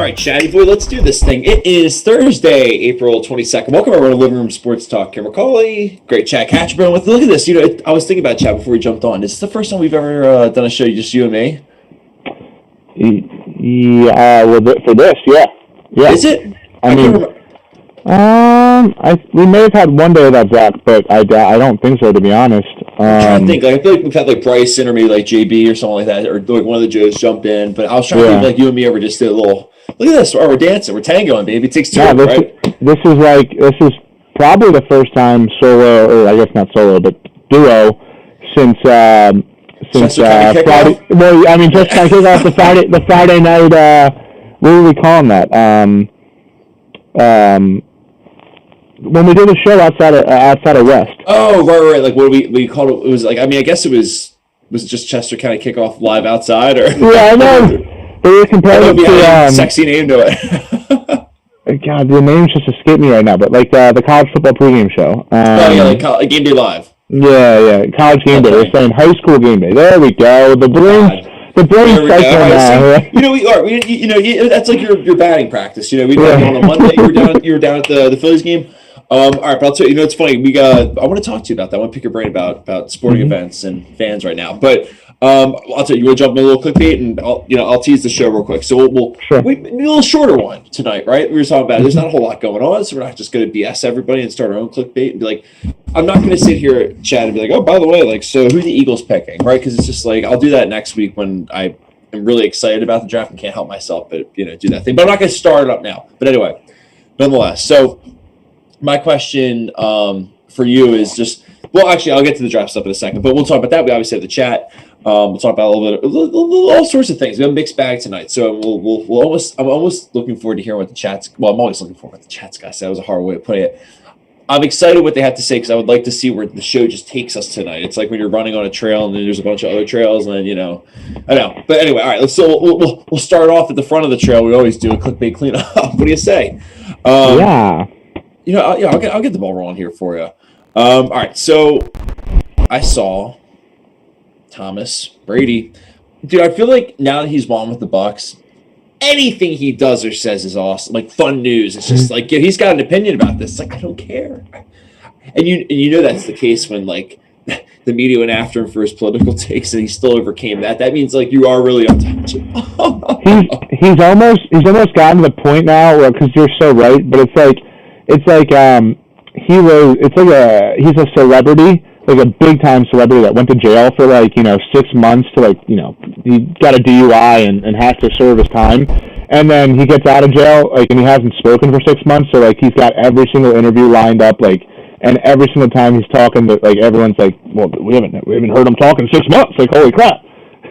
right, chatty boy, let's do this thing. It is Thursday, April 22nd. Welcome everyone to Living Room Sports Talk. Kim McCauley, great chat. Catch been with. Look at this. I was thinking about chat before we jumped on. Is this the first time we've ever done a show just you and me? Yeah, for this, yeah. Is it? We may have had one day without Zach, but I don't think so, to be honest. I'm trying to think. I feel like we've had like Bryson or maybe like JB or something like that, or like one of the Joes jump in. But I was trying to think like you and me ever just did a little. Look at this. Oh, we're dancing. We're tangoing, baby. It takes two, right? This is probably the first time solo, or I guess not solo, but duo since Friday. Well, I mean, just kind of kick off the Friday night. What were we calling that? When we did a show outside of West. Oh, right. Like what we called it. It was like, I mean, I guess it was just Chester County Kickoff live outside, or yeah, I know. They were comparing it to sexy name to it. God, the names just escape me right now. But like the college football pregame show. Like Game Day Live. Yeah, college game day. They're saying high school game day. There we go. The brains cycle now. We are. That's like your batting practice. We did on a Monday. You were down at the Phillies game. All right, but I'll tell you. It's funny. I want to talk to you about that. I want to pick your brain about sporting events and fans right now. But I'll tell you. You want to jump in a little clickbait, and I'll tease the show real quick. So we'll a little shorter one tonight, right? We were talking about there's not a whole lot going on, so we're not just going to BS everybody and start our own clickbait and be like, I'm not going to sit here, Chad, and be like, oh, by the way, like, so who the Eagles picking, right? Because it's just like I'll do that next week when I am really excited about the draft and can't help myself, but do that thing. But I'm not going to start it up now. But anyway, nonetheless, so. My question for you is just, well, actually, I'll get to the draft stuff in a second, but we'll talk about that. We obviously have the chat. We'll talk about all sorts of things. We have a mixed bag tonight, so I'm almost looking forward to hearing what the chat's. Well, I'm always looking forward to what the chat's got to say. That was a hard way of putting it. I'm excited what they have to say because I would like to see where the show just takes us tonight. It's like when you're running on a trail and then there's a bunch of other trails, and then I know. But anyway, all right. We'll start off at the front of the trail. We always do a clickbait cleanup. What do you say? Yeah. I'll get the ball rolling here for you. All right, so I saw Thomas Brady. Dude, I feel like now that he's won with the Bucs, anything he does or says is awesome. Like fun news. It's just like he's got an opinion about this. It's like I don't care. And you know that's the case when like the media went after him for his political takes and he still overcame that. That means like you are really untouchable. he's almost gotten to the point now where, because you're so right, but it's like he's a celebrity, like a big time celebrity that went to jail for 6 months to he got a DUI and has to serve his time, and then he gets out of jail and he hasn't spoken for 6 months, so he's got every single interview lined up and every single time he's talking to everyone's like, well, we haven't heard him talk in 6 months, holy crap.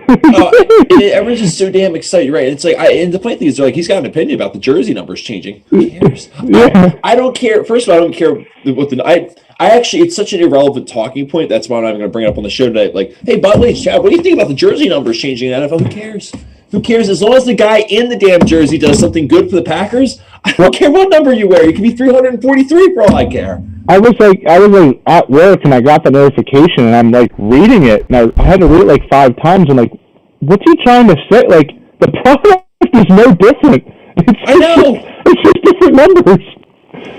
Everyone's just so damn excited, right? It's like, and the funny thing is, he's got an opinion about the jersey numbers changing. Who cares? Yeah. I don't care. First of all, I don't care what I actually, it's such an irrelevant talking point. That's why I'm not going to bring it up on the show tonight. Like, hey, by the way, Chad, what do you think about the jersey numbers changing in the NFL? Who cares? Who cares? As long as the guy in the damn jersey does something good for the Packers, I don't care what number you wear. You can be 343 for all I care. I was at work and I got the notification and I'm reading it and I had to read it 5 times and what's he trying to say? The product is no different. I know. It's just different numbers.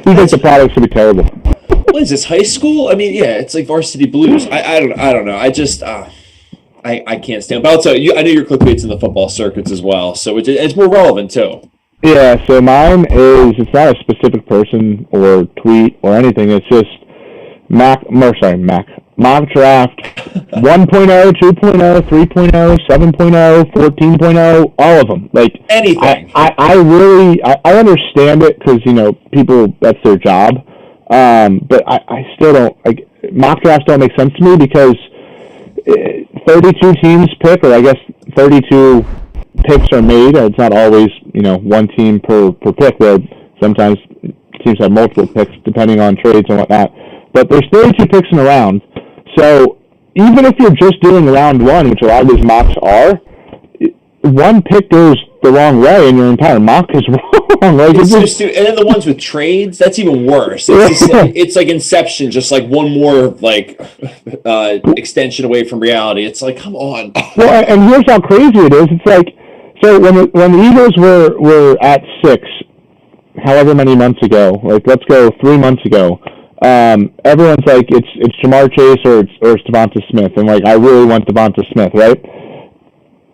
He thinks the product should be terrible. What is this, high school? I mean, yeah, it's like Varsity Blues. I don't know. I just I can't stand. But I'll tell you, I know your clickbait's in the football circuits as well, so it's more relevant too. Yeah, so mine is, it's not a specific person or tweet or anything. It's just mock draft 1.0, 2.0, 3.0, 7.0, 14.0, all of them. Anything. I really understand it because, people, that's their job. But I still don't, mock drafts don't make sense to me because 32 teams pick, or I guess 32 picks are made. It's not always, one team per pick, where sometimes teams have multiple picks depending on trades and whatnot. But there's 32 picks in a round. So even if you're just doing round one, which a lot of these mocks are, one pick goes the wrong way and your entire mock is wrong. And then the ones with trades, that's even worse. It's like Inception, just one more extension away from reality. It's come on. Well, and here's how crazy it is. It's So when the Eagles were at 6, however many months ago, like let's go 3 months ago, everyone's like it's Jamar Chase or it's Devonta Smith, and like I really want Devonta Smith, right?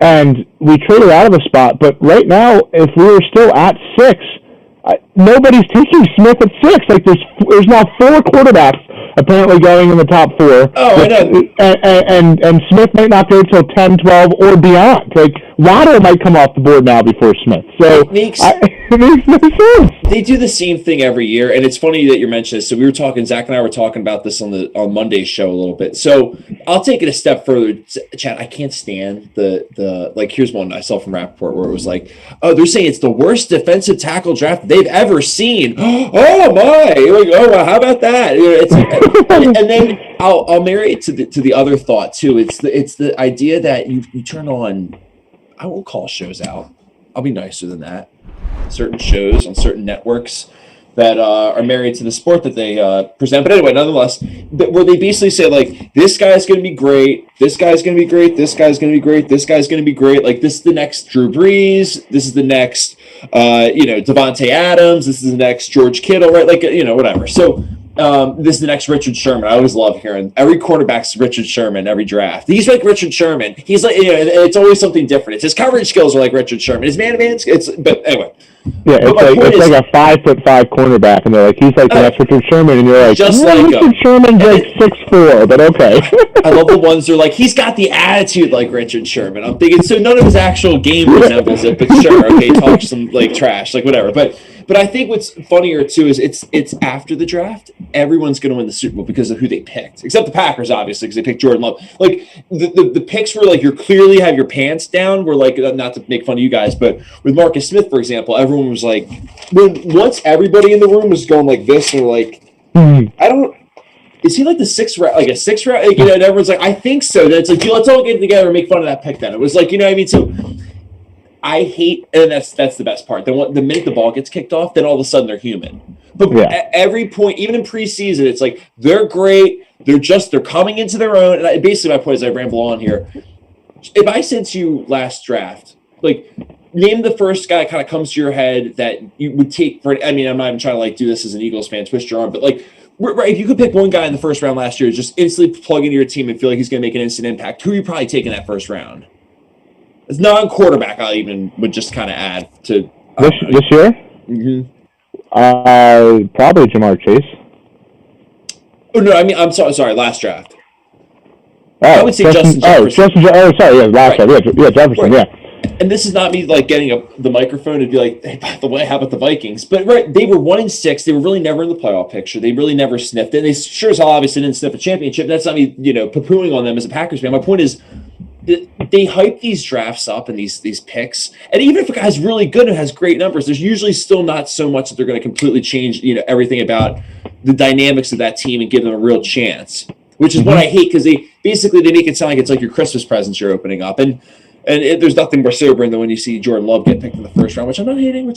And we traded out of a spot, but right now, if we were still at 6, nobody's taking Smith at 6. Like there's now 4 quarterbacks apparently going in the top 4. Oh, I know. And Smith might not go till 10, 12, or beyond. Like Waddle might come off the board now before Smith. So it makes no sense. They do the same thing every year, and it's funny that you mentioned this. So we were talking, Zach and I were talking about this on Monday's show a little bit. So I'll take it a step further, Chad. I can't stand the like. Here's one I saw from Rappaport where it was like, oh, they're saying it's the worst defensive tackle draft they've ever seen. Oh my! Like, oh, well, how about that? And then I'll marry it to the other thought too. It's the idea that you turn on. I won't call shows out. I'll be nicer than that. Certain shows on certain networks that are married to the sport that they present. But anyway, nonetheless, where they basically say, like, this guy's going to be great, this guy's going to be great, this guy's going to be great, this guy's going to be great. Like, this is the next Drew Brees. This is the next, Devontae Adams. This is the next George Kittle, right? Like, whatever. So this is the next Richard Sherman. I always love hearing every quarterback's Richard Sherman every draft. He's like Richard Sherman. He's like, it's always something different. It's his coverage skills are like Richard Sherman. His man-to-man skills. But anyway. Yeah, it's like a 5'5" cornerback, and they're like, he's like the next Richard Sherman, and you're like, just like Richard Sherman's like 6'4", but okay. I love the ones that are like, he's got the attitude like Richard Sherman. I'm thinking, so none of his actual game resembles it, but sure, okay, talk some like trash, like whatever. But I think what's funnier too is it's after the draft, everyone's going to win the Super Bowl because of who they picked, except the Packers, obviously, because they picked Jordan Love. Like the picks were like, you clearly have your pants down. We're like, not to make fun of you guys, but with Marcus Smith, for example, everyone was like, once everybody in the room was going like this, and like, is he like the 6th round, like a 6th round? Like, and everyone's like, I think so. Then it's like, let's all get together and make fun of that pick. Then it was like, you know what I mean? So I hate, and that's the best part. The minute the ball gets kicked off, then all of a sudden they're human. But at every point, even in preseason, it's like they're great. They're coming into their own. And basically, my point is, I ramble on here. If I said to you last draft, like, name the first guy that kind of comes to your head that you would take for. I mean, I'm not even trying to like do this as an Eagles fan, twist your arm, but like, right, if you could pick one guy in the first round last year, just instantly plug into your team and feel like he's going to make an instant impact, who are you probably taking that first round? It's non-quarterback. I even would just kind of add to this year. Mm-hmm. Probably Jamar Chase. Oh no, I mean I'm sorry. Last draft. Oh, I would say Justin Jefferson. Last draft. Yeah, Jefferson. Right. Yeah. And this is not me like getting the microphone and be like, hey, by the way, how about the Vikings? But right, they were 1-6. They were really never in the playoff picture. They really never sniffed it. And they sure as hell obviously didn't sniff a championship. That's not me, poo-pooing on them as a Packers fan. My point is, they hype these drafts up and these picks, and even if a guy's really good and has great numbers, there's usually still not so much that they're going to completely change everything about the dynamics of that team and give them a real chance, which is what I hate, because they make it sound like it's like your Christmas presents you're opening up, and there's nothing more sobering than when you see Jordan Love get picked in the first round, which I'm not hating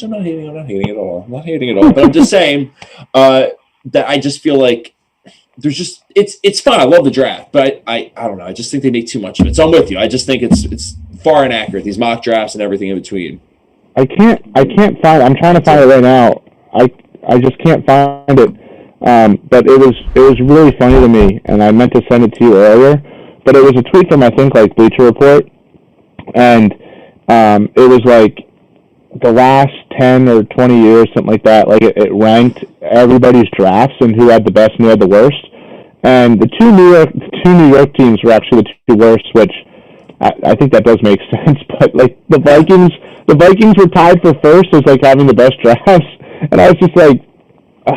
at all. But I'm just saying that I just feel like there's just it's fun. I love the draft, but I don't know. I just think they make too much of it. So I'm with you. I just think it's far inaccurate, these mock drafts and everything in between. I can't find. I'm trying to find it right now. I just can't find it. But it was really funny to me, and I meant to send it to you earlier. But it was a tweet from, I think, like Bleacher Report, and it was like the last 10 or 20 years, something like that. Like it ranked everybody's drafts and who had the best and who had the worst. And the two New York teams were actually the two worst, which I think that does make sense. But like the Vikings were tied for first as like having the best drafts, and I was just like,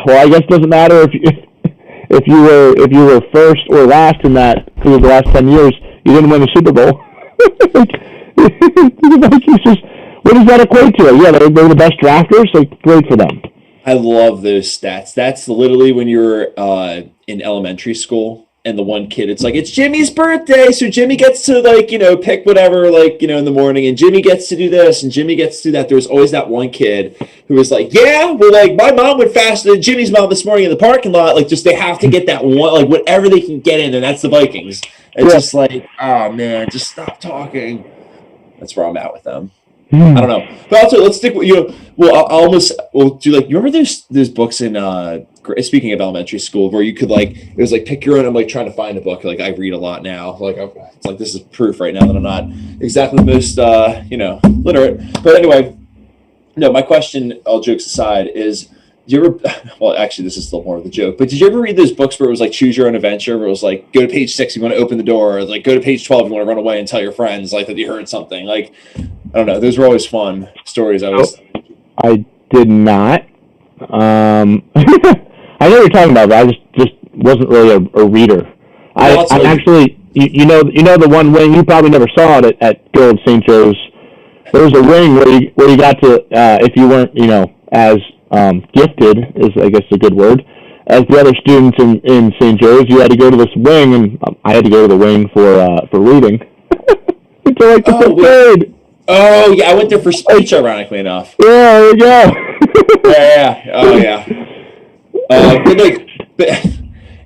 well, I guess it doesn't matter if you were first or last in that for the last 10 years, you didn't win the Super Bowl. The Vikings just, what does that equate to? Yeah, they're the best drafters. Like, great for them. I love those stats. That's literally when you're in elementary school and the one kid, it's like, it's Jimmy's birthday, so Jimmy gets to pick whatever in the morning, and Jimmy gets to do this and Jimmy gets to do that. There was always that one kid who was like, yeah, well, like my mom went faster than Jimmy's mom this morning in the parking lot. Like, just they have to get that one, like whatever they can get in there. That's the Vikings. It's just like, oh man, just stop talking. That's where I'm at with them. I don't know. But also, let's stick with Well, we'll do like you remember there's books in speaking of elementary school where you could like it was like pick your own. I'm like trying to find a book. Like I read a lot now. Like it's like this is proof right now that I'm not exactly the most literate. But anyway, no. My question, all jokes aside, is. Did you ever? Well, actually, this is still more of the joke. But did you ever read those books where it was like choose your own adventure? Where it was like go to page 6, you want to open the door, or like go to page 12, you want to run away and tell your friends like that you heard something. Like I don't know. Those were always fun stories. I did not. I know what you're talking about, but I just wasn't really a reader. I'm actually, you know the one wing you probably never saw it at Guild St. Joe's. There was a wing where you got to if you weren't as gifted is I guess a good word as the other students in St. Joe's, you had to go to this wing, and I had to go to the wing for reading until like the 5th grade. Oh yeah, I went there for speech, ironically enough. Yeah, there you go. Yeah. Oh yeah. But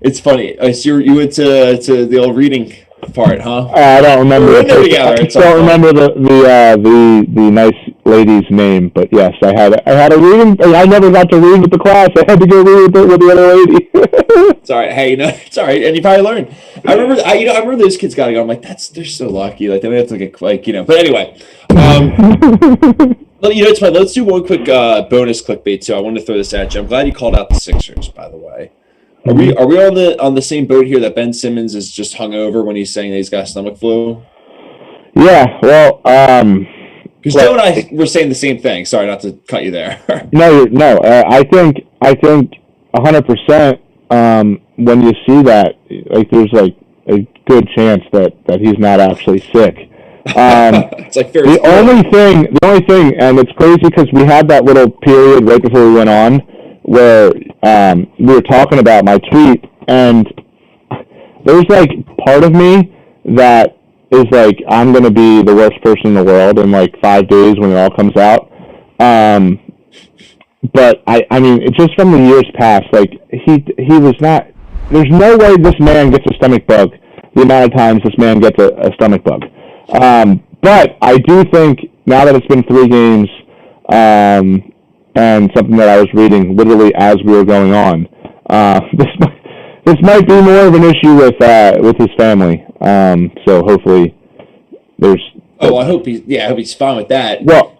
it's funny. So you went to the old reading part, huh? I don't remember. I don't remember the nice lady's name, but yes, I had a reading. I never got to read with the class. I had to go read with the other lady. It's all right. Hey, it's all right, and you probably learned. I remember those kids got to go. I'm like, they're so lucky. Like they have to get But anyway, it's fine. Let's do one quick bonus clickbait too. I wanted to throw this at you. I'm glad you called out the Sixers, by the way. Are we on the same boat here that Ben Simmons is just hungover when he's saying that he's got stomach flu? Yeah, well, because Joe and I were saying the same thing. Sorry, not to cut you there. No. I think 100%. When you see that, like, there's like a good chance that he's not actually sick. It's like the only thing, and it's crazy because we had that little period right before we went on where we were talking about my tweet, and there's like part of me that is like, I'm going to be the worst person in the world in like 5 days when it all comes out. But I mean, it's just from the years past, like he was not, there's no way this man gets a stomach bug, the amount of times this man gets a stomach bug. But I do think now that it's been 3 games, and something that I was reading literally as we were going on, this might be more of an issue with his family. So hopefully there's. Oh, I hope he's fine with that. Well,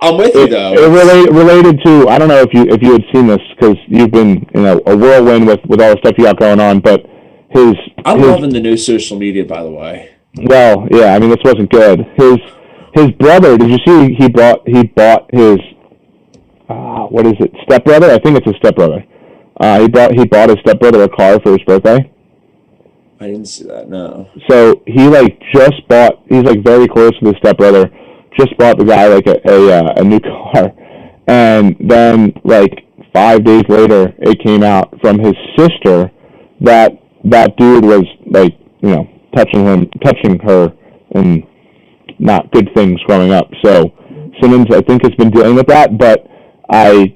I'm with you though. It related to, I don't know if you had seen this because you've been a whirlwind with all the stuff you got going on, but I'm loving the new social media, by the way. Well, yeah, I mean this wasn't good. His brother, did you see he bought his what is it, stepbrother? I think it's his stepbrother. He bought his stepbrother a car for his birthday. I didn't see that, no. So he he's like very close with his stepbrother, just bought the guy like a new car, and then like 5 days later it came out from his sister that dude was like touching her and not good things growing up. So Simmons, I think, has been dealing with that, but I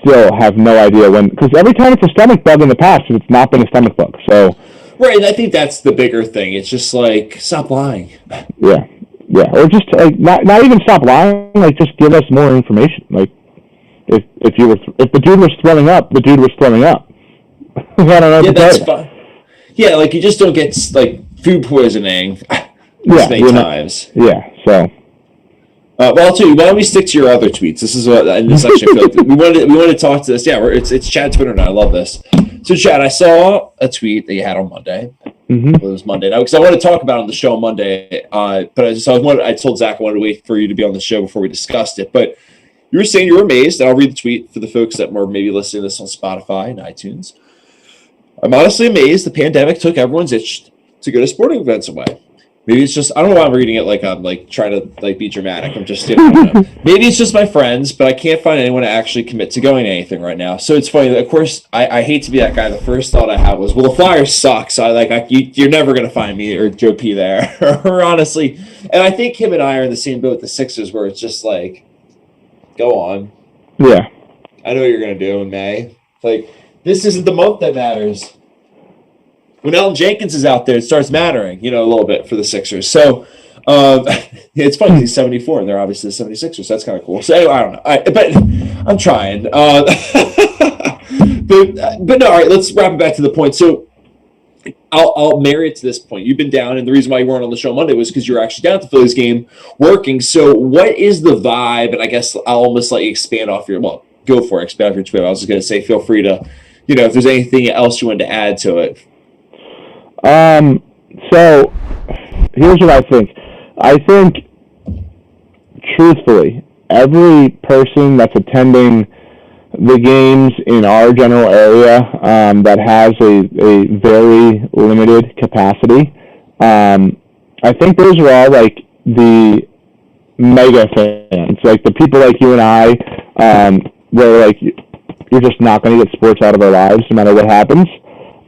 still have no idea when, because every time it's a stomach bug in the past, it's not been a stomach bug. So right, and I think that's the bigger thing. It's just like, stop lying. Yeah, or just like not even stop lying. Like, just give us more information. Like, if the dude was throwing up, the dude was throwing up. I don't know. Yeah, that's fine. Yeah, like you just don't get like food poisoning many times. Yeah, so. Well, I'll tell you. Why don't we stick to your other tweets? This is what in this section I feel like we wanted to talk to this. Yeah, it's Chad Twitter now. I love this. So, Chad, I saw a tweet that you had on Monday. Mm-hmm. It was Monday now because I want to talk about it on the show on Monday. But I told Zach I wanted to wait for you to be on the show before we discussed it. But you were saying you were amazed, and I'll read the tweet for the folks that were maybe listening to this on Spotify and iTunes. I'm honestly amazed the pandemic took everyone's itch to go to sporting events away. Maybe it's just, I don't know why I'm reading it like I'm like trying to like be dramatic. I'm just, maybe it's just my friends, but I can't find anyone to actually commit to going to anything right now. So it's funny that, of course, I hate to be that guy. The first thought I had was, well, the Flyers suck. So you're never going to find me or Joe P there, or honestly. And I think him and I are in the same boat with the Sixers where it's just like, go on. Yeah. I know what you're going to do in May. Like, this isn't the month that matters. When Elton Jenkins is out there, it starts mattering, a little bit for the Sixers. So, It's funny, he's 74, and they're obviously the 76ers, so that's kind of cool. So anyway, I don't know. But I'm trying. But no, all right, let's wrap it back to the point. So I'll marry it to this point. You've been down, and the reason why you weren't on the show Monday was because you were actually down at the Phillies game working. So what is the vibe? And I guess I'll almost let you expand off your, well, go for it, expand off your Twitter. I was just going to say, feel free to, if there's anything else you wanted to add to it. So here's what I think. I think, truthfully, every person that's attending the games in our general area that has a very limited capacity, I think those are all like the mega fans, like the people like you and I, where like you're just not going to get sports out of our lives no matter what happens.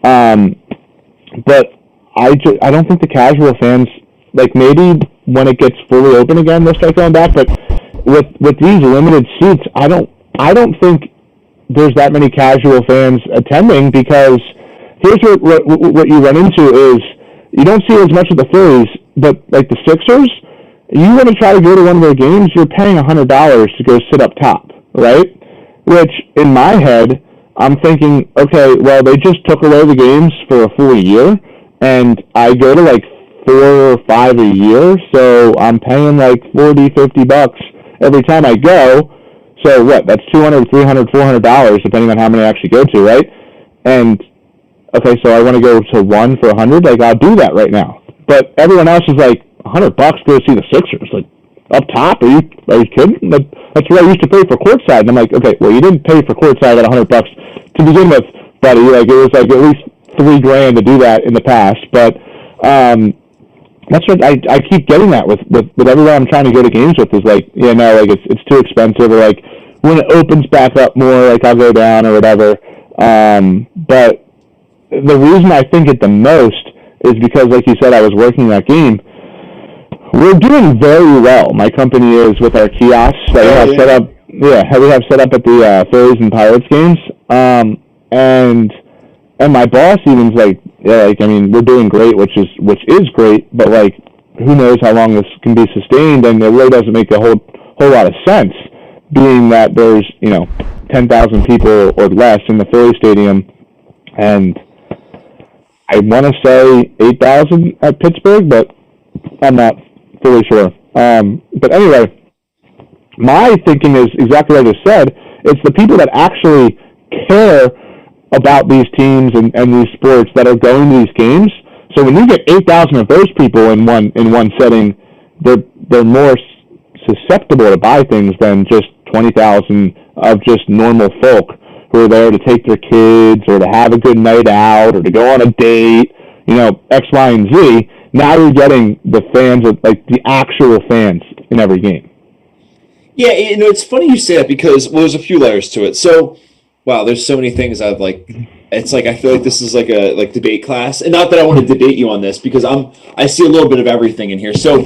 But I don't think the casual fans, like maybe when it gets fully open again, they'll start going back. But with these limited seats, I don't think there's that many casual fans attending, because here's what you run into is you don't see as much of the Phillies, but like the Sixers, you want to try to go to one of their games, you're paying $100 to go sit up top, right? Which in my head, I'm thinking, okay, well, they just took away the games for a full year, and I go to like 4 or 5 a year, so I'm paying like $40-$50 every time I go. So what? That's $200, $300, $400, depending on how many I actually go to, right? And okay, so I want to go to one for $100. Like, I'll do that right now. But everyone else is like $100 to go see the Sixers. Like, up top? Are you kidding? That's what I used to pay for courtside. And I'm like, okay, well, you didn't pay for courtside at $100 to begin with, buddy. Like, it was like at least $3,000 to do that in the past. But that's what I keep getting that with everyone I'm trying to go to games with, is like, yeah, no, like it's too expensive, or like when it opens back up more, like I'll go down or whatever. But the reason I think it the most is because, like you said, I was working that game. We're doing very well. My company is, with our kiosks that we have set up. Yeah, we have set up at the Phillies and Pirates games. And my boss even's like, yeah, like, I mean, we're doing great, which is great, but like, who knows how long this can be sustained? And it really doesn't make a whole lot of sense, being that there's 10,000 people or less in the Philly stadium, and I want to say 8,000 at Pittsburgh, but I'm not fully sure. But anyway, my thinking is exactly what I just said. It's the people that actually care about these teams and these sports that are going to these games. So when you get 8,000 of those people in one setting, they're more susceptible to buy things than just 20,000 of just normal folk who are there to take their kids or to have a good night out or to go on a date, X, Y, and Z. Now you're getting the fans, like the actual fans in every game. Yeah, it's funny you say that, because, well, there's a few layers to it. So, wow, there's so many things I've like. It's like I feel like this is like a debate class, and not that I want to debate you on this, because I see a little bit of everything in here. So,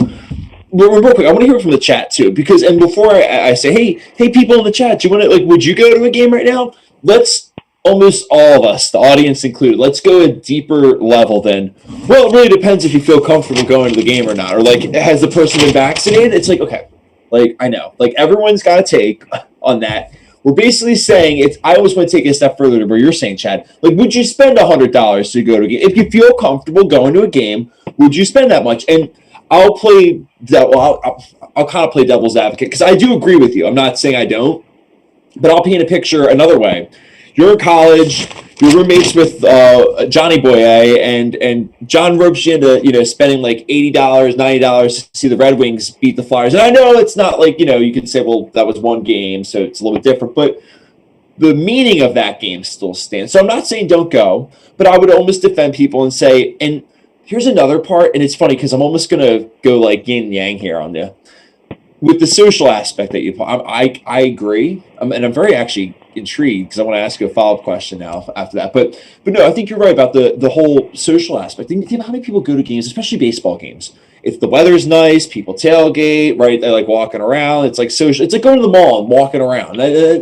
real quick, I want to hear from the chat too, because, and before I say, hey, people in the chat, do you want to, like, would you go to a game right now? Let's, almost all of us, the audience included, let's go a deeper level than, well, it really depends if you feel comfortable going to the game or not, or like, has the person been vaccinated? It's like, okay, like, I know, like, everyone's got a take on that. We're basically saying I always want to take it a step further to where you're saying, Chad, like, would you spend $100 to go to a game? If you feel comfortable going to a game, would you spend that much? And I'll play, I'll kind of play devil's advocate, because I do agree with you. I'm not saying I don't, but I'll paint a picture another way. You're in college, you're roommates with Johnny Boye, and John ropes you into, spending like $80, $90 to see the Red Wings beat the Flyers. And I know it's not like, you could say, well, that was one game, so it's a little bit different, but the meaning of that game still stands. So I'm not saying don't go, but I would almost defend people and say, and here's another part, and it's funny because I'm almost going to go like yin and yang here on you. With the social aspect that I agree, and I'm very actually intrigued, because I want to ask you a follow-up question now after that. But no, I think you're right about the whole social aspect. Think how many people go to games, especially baseball games. If the weather's nice, people tailgate, right? They like walking around. It's like social. It's like going to the mall and walking around.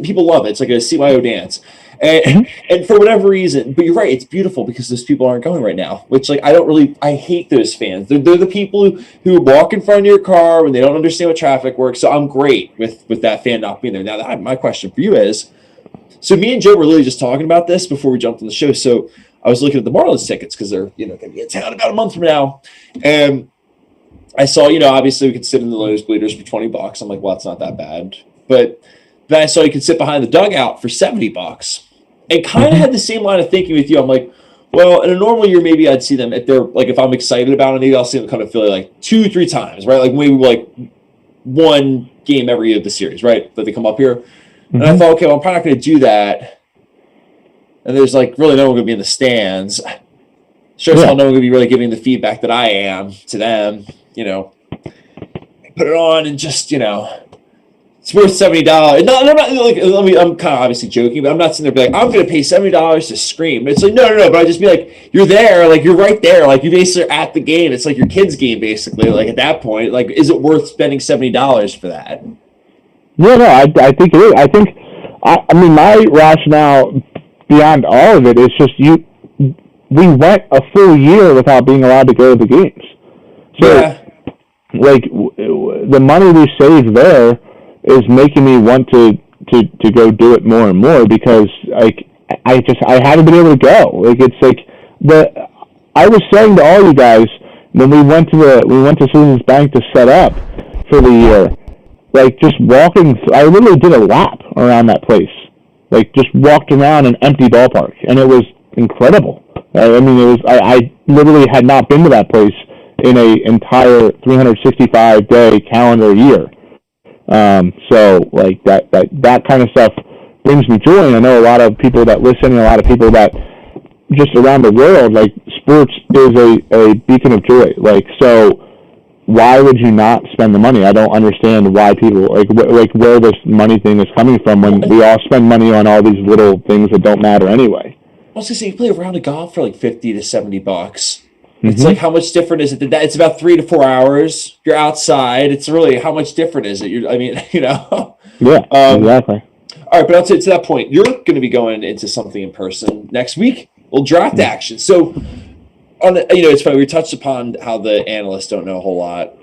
People love it. It's like a CYO dance. And for whatever reason, but you're right, it's beautiful because those people aren't going right now, which like I hate those fans. They're the people who walk in front of your car when they don't understand what traffic works. So I'm great with that fan not being there. Now, my question for you is, so me and Joe were literally just talking about this before we jumped on the show. So I was looking at the Marlins tickets because they're going to be in town about a month from now, and I saw obviously we could sit in the Lowe's bleeders for $20. I'm like, well, it's not that bad, but then I saw you could sit behind the dugout for $70, and kind of had the same line of thinking with you. I'm like, well, in a normal year, maybe I'd see them if they're like, if I'm excited about it, maybe I'll see them come to Philly like 2-3 times, right? Like maybe like one game every year of the series, right? That they come up here. And I thought, okay, well, I'm probably not going to do that. And there's like really no one going to be in the stands. Sure as hell, no one going to be really giving the feedback that I am to them. Put it on and just it's worth $70. No, I'm not like. I'm kind of obviously joking, but I'm not sitting there be like, I'm going to pay $70 to scream. It's like no. But I just be like, you're there, like you're right there, like you basically are at the game. It's like your kid's game, basically. Like at that point, like is it worth spending $70 for that? Yeah, no, I think it is. I think, I mean, my rationale beyond all of it is just we went a full year without being allowed to go to the games. So, like, the money we saved there is making me want to go do it more and more because, like, I haven't been able to go. Like, it's like, I was saying to all you guys when we went to Citizens Bank to set up for the year, like just walking, I literally did a lap around that place. Like just walked around an empty ballpark, and it was incredible. I mean, it was. I literally had not been to that place in a entire 365-day calendar year. So like that kind of stuff brings me joy. And I know a lot of people that listen, and a lot of people that just around the world, like sports is a beacon of joy. Like so. Why would you not spend the money? I don't understand why people like where this money thing is coming from when we all spend money on all these little things that don't matter anyway. I was gonna say you play a round of golf for like $50 to $70. It's like how much different is it? It's about 3 to 4 hours. You're outside. It's really how much different is it? Yeah, exactly. All right, but I'll say to that point, you're going to be going into something in person next week. Well, draft action. So. It's funny. We touched upon how the analysts don't know a whole lot,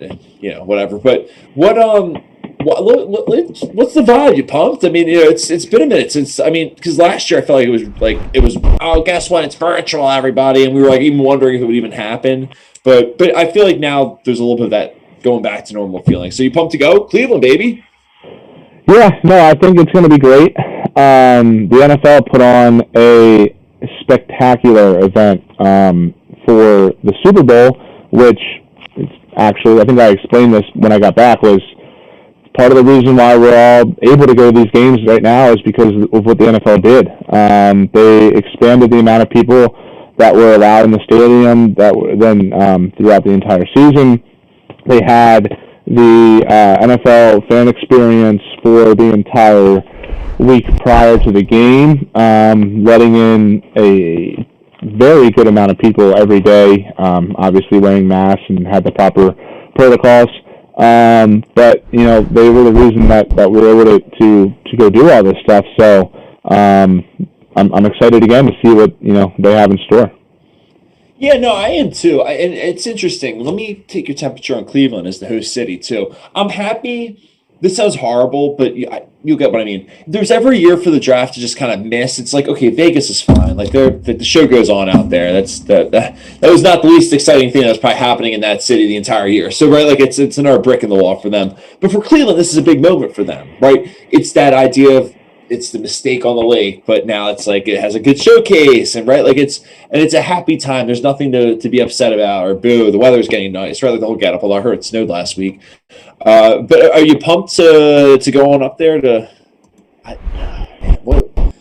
whatever. But what's the vibe? You pumped? I mean, it's been a minute since. I mean, because last year I felt like it was. Oh, guess what? It's virtual, everybody, and we were like even wondering if it would even happen. But I feel like now there's a little bit of that going back to normal feeling. So you pumped to go, Cleveland, baby? Yeah, no, I think it's going to be great. The NFL put on a spectacular event. For the Super Bowl, which actually, I think I explained this when I got back, was part of the reason why we're all able to go to these games right now is because of what the NFL did. They expanded the amount of people that were allowed in the stadium that were then throughout the entire season. They had the NFL fan experience for the entire week prior to the game, letting in a very good amount of people every day, obviously wearing masks and had the proper protocols. But, they were the reason that we were able to go do all this stuff. So I'm excited again to see what, they have in store. Yeah, no, I am too. And it's interesting. Let me take your temperature on Cleveland as the host city too. I'm happy. This sounds horrible, but you'll get what I mean. If there's ever a year for the draft to just kind of miss, it's like, okay, Vegas is fine. Like the show goes on out there. That was not the least exciting thing that was probably happening in that city the entire year. So right, like it's another brick in the wall for them. But for Cleveland, this is a big moment for them, right? It's that idea of it's the mistake on the lake, but now it's like it has a good showcase, and right, like it's a happy time. There's nothing to be upset about or boo. The weather's getting nice, rather the whole get up. Although I heard it snowed last week. But are you pumped to go on up there to?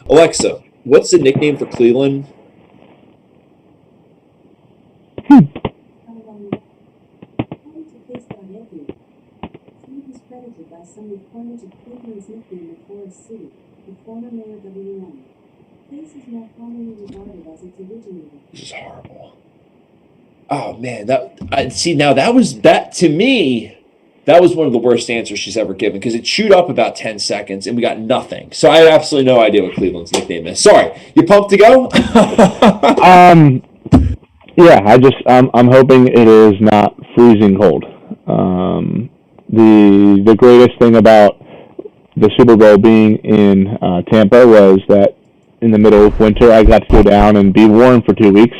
Alexa, what's the nickname for Cleveland? Some reported to Cleveland's nickname of Forest City, the former mayor W.M. Place is more commonly regarded as its originator. This is horrible. Oh man, that to me. That was one of the worst answers she's ever given because it chewed up about 10 seconds and we got nothing. So I had absolutely no idea what Cleveland's nickname is. Sorry, you pumped to go? Yeah, I'm hoping it is not freezing cold. The greatest thing about the Super Bowl being in Tampa was that in the middle of winter I got to go down and be warm for 2 weeks.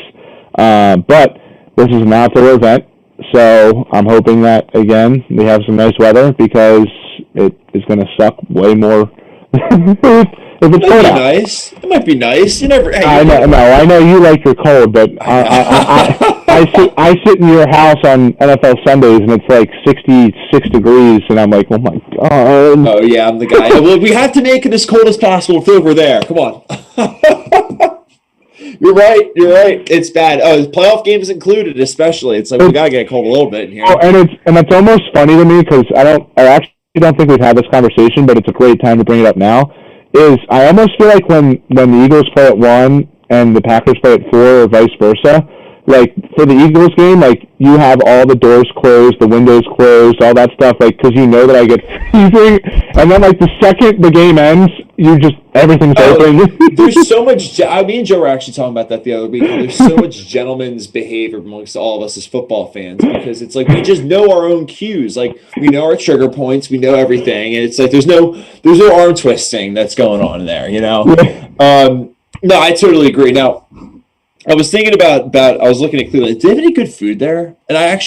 But this is an outdoor event, so I'm hoping that again we have some nice weather because it is going to suck way more if it's cold out. Nice. It might be nice. You never. Hey, I know. No, I know you like your cold, but I sit in your house on NFL Sundays and it's like 66 degrees, and I'm like, oh my god. Oh yeah, I'm the guy. Well, we have to make it as cold as possible if we're there. Come on. You're right. It's bad. Oh, playoff games included, especially. It's like we gotta get cold a little bit in here. Oh, and it's almost funny to me because I actually don't think we've had this conversation, but it's a great time to bring it up now. Is I almost feel like when the Eagles play at 1 and the Packers play at 4 or vice versa, like for the Eagles game, like you have all the doors closed, the windows closed, all that stuff, like because you know that I get freezing, and then like the second the game ends, everything's open. There's so much. Me and Joe were actually talking about that the other week. There's so much gentleman's behavior amongst all of us as football fans because it's like we just know our own cues. Like we know our trigger points, we know everything, and it's like there's no arm twisting that's going on there. You know. No, I totally agree. Now, I was thinking about I was looking at Cleveland. Do they have any good food there? And I'm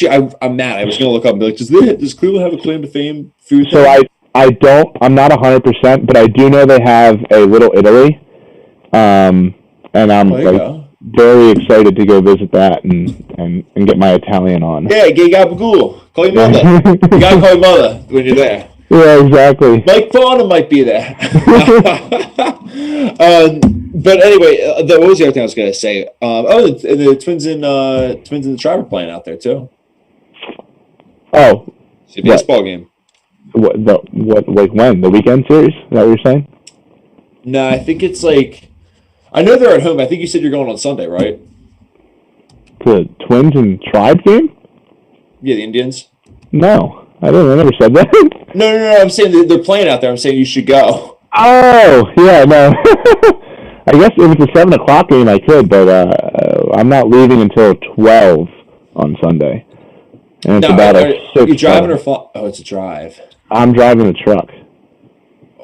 mad. I was going to look up and be like, does Cleveland have a claim to fame food? So I'm not 100%, but I do know they have a Little Italy, and I'm very excited to go visit that and get my Italian on. Yeah, gay gabagool. Call your mother. You gotta call your mother when you're there. Yeah, exactly. Mike Farnham might be there. But anyway, what was the other thing I was going to say? The Twins in the Tribe are playing out there too. Oh, it's a baseball game. What? Like when? The weekend series? Is that what you're saying? No, I think it's like. I know they're at home. I think you said you're going on Sunday, right? The Twins and Tribe game? Yeah, the Indians. No, I never said that. No. I'm saying they're playing out there. I'm saying you should go. Oh, yeah, no. I guess if it's a 7 o'clock game, I could, but I'm not leaving until 12 on Sunday. And it's about a 6. You driving or flying? Oh, it's a drive. I'm driving the truck.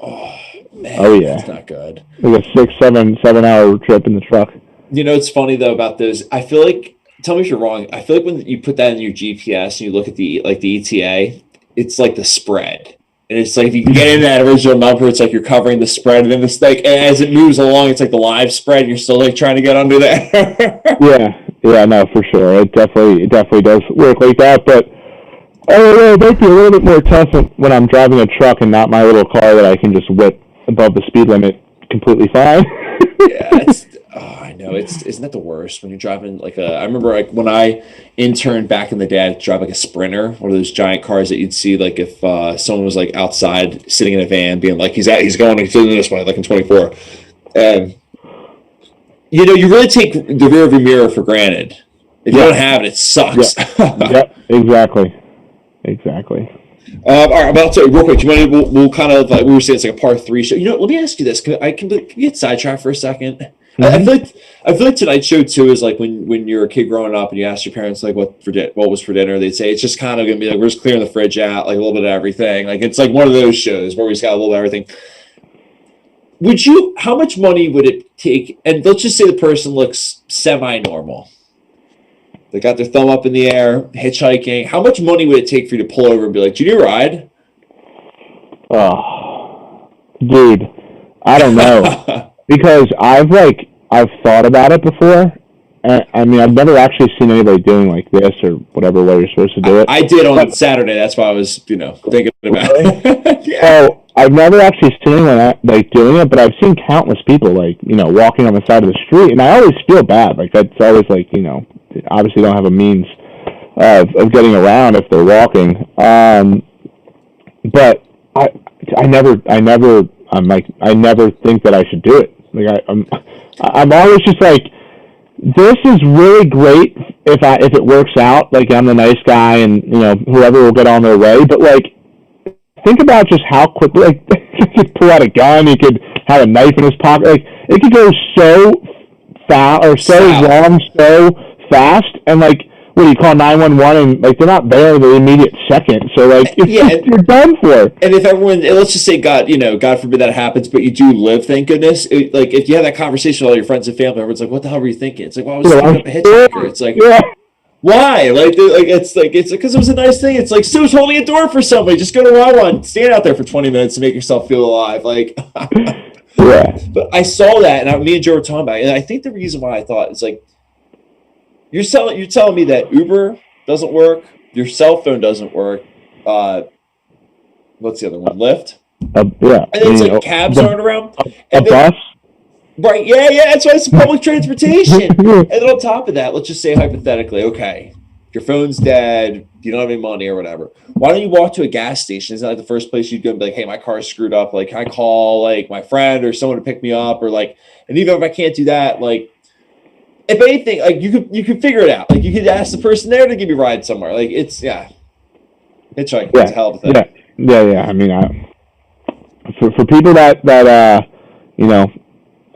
Oh, man. Oh, yeah. That's not good. Like a 7-hour trip in the truck. You know, it's funny, though, about those. I feel like, tell me if you're wrong, I feel like when you put that in your GPS and you look at the ETA, it's like the spread. And it's like if you can get in that original number, it's like you're covering the spread, and then this like as it moves along, it's like the live spread. And you're still like trying to get under there. yeah, no, for sure. It definitely does work like that. But I don't know, it might be a little bit more tough when I'm driving a truck and not my little car that I can just whip above the speed limit completely fine. Yeah, I know isn't that the worst when you're driving like I remember like when I interned back in the day, I'd drive like a Sprinter, one of those giant cars that you'd see like if someone was like outside sitting in a van being like he's going this way like in 24, and you know you really take the rear view mirror for granted. If you don't have it, it sucks. Yep, exactly. All right, about to real quick. We'll kind of like we were saying it's like a part 3 show. You know, let me ask you this: can you get sidetracked for a second? Mm-hmm. I feel like tonight's show too is like when you're a kid growing up and you ask your parents like what was for dinner, they'd say it's just kind of gonna be like we're just clearing the fridge out, like a little bit of everything. Like it's like one of those shows where we just got a little bit of everything. How much money would it take? And let's just say the person looks semi-normal. They got their thumb up in the air, hitchhiking. How much money would it take for you to pull over and be like, "Do you need a ride?" Oh, dude, I don't know because I've thought about it before. And, I mean, I've never actually seen anybody doing like this or whatever way you're supposed to do it. I did on Saturday. That's why I was, thinking about it. Yeah. Oh, I've never actually seen anyone doing it, but I've seen countless people walking on the side of the street, and I always feel bad. Like that's always obviously don't have a means of getting around if they're walking. But I never think that I should do it. Like I'm always just like, this is really great if it works out, like I'm the nice guy, and whoever will get on their way. But like, think about just how quickly, like, he could pull out a gun, he could have a knife in his pocket, like it could go so fast or so long, so fast, and like, what do you call 911, and like they're not there the immediate second, so like you're done for. And if everyone, let's just say God forbid that happens, but you do live, thank goodness. Like if you have that conversation with all your friends and family, everyone's like, "What the hell were you thinking?" It's like, "Well, I was thinking up a hitchhiker." It's like, why? It's because it was a nice thing. It's like Stu's holding a door for somebody. Just go to Wawa, stand out there for 20 minutes to make yourself feel alive. Like, yeah. But I saw that, and me and Joe were talking about it, and I think the reason why I thought it's like you're telling me that Uber doesn't work, your cell phone doesn't work. What's the other one? Lyft. Yeah. And then it's like cabs aren't around. And bus. Right, yeah, that's why it's public transportation. And then on top of that, let's just say hypothetically, okay, your phone's dead, you don't have any money or whatever. Why don't you walk to a gas station? Isn't that like the first place you'd go and be like, hey, my car's screwed up. Like, can I call like my friend or someone to pick me up? Or like, and even if I can't do that, like, if anything, like you could figure it out. Like you could ask the person there to give you a ride somewhere. Like it's it's a hell of a thing. Yeah. I mean, for people that